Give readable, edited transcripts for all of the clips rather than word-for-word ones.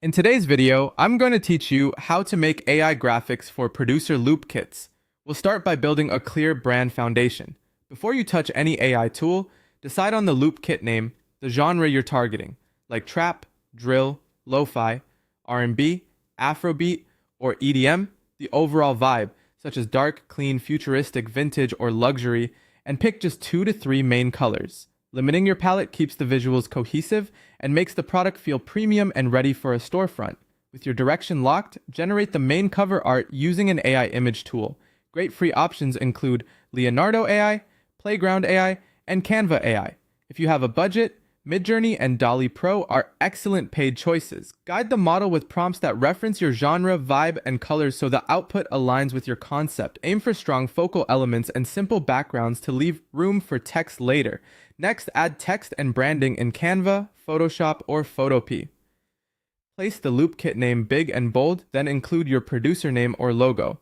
In today's video, I'm going to teach you how to make AI graphics for producer loop kits. We'll start by building a clear brand foundation. Before you touch any AI tool, decide on the loop kit name, the genre you're targeting, like trap, drill, lo-fi, R&B, Afrobeat, or EDM, the overall vibe, such as dark, clean, futuristic, vintage, or luxury, and pick just 2 to 3 main colors. Limiting your palette keeps the visuals cohesive and makes the product feel premium and ready for a storefront. With your direction locked, generate the main cover art using an AI image tool. Great free options include Leonardo AI, Playground AI, and Canva AI. If you have a budget, Midjourney and DALL-E Pro are excellent paid choices. Guide the model with prompts that reference your genre, vibe, and colors so the output aligns with your concept. Aim for strong focal elements and simple backgrounds to leave room for text later. Next, add text and branding in Canva, Photoshop, or Photopea. Place the loop kit name big and bold, then include your producer name or logo.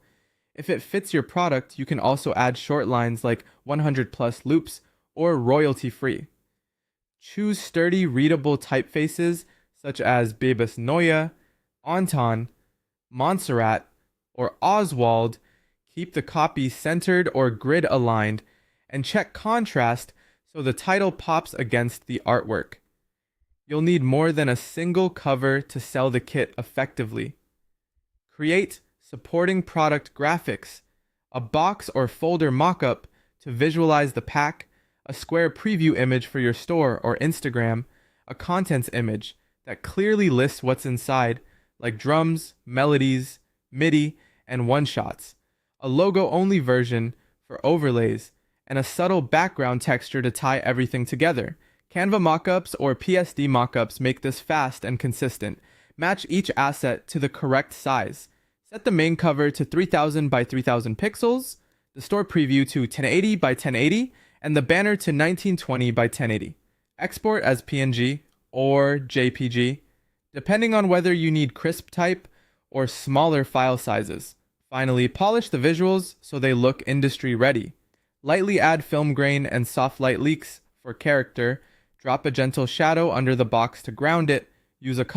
If it fits your product, you can also add short lines like 100 plus loops or royalty free. Choose sturdy, readable typefaces such as Babus Neue, Anton, Montserrat, or Oswald. Keep the copy centered or grid aligned, and check contrast so the title pops against the artwork. You'll need more than a single cover to sell the kit effectively. Create supporting product graphics, a box or folder mockup to visualize the pack, a square preview image for your store or Instagram, a contents image that clearly lists what's inside, like drums, melodies, MIDI, and one-shots, a logo-only version for overlays, and a subtle background texture to tie everything together. Canva mockups or PSD mockups make this fast and consistent. Match each asset to the correct size. Set the main cover to 3000 by 3000 pixels, the store preview to 1080 by 1080, and the banner to 1920 by 1080. Export as PNG or JPG, depending on whether you need crisp type or smaller file sizes. Finally, polish the visuals so they look industry ready. Lightly add film grain and soft light leaks for character. Drop a gentle shadow under the box to ground it. Use a color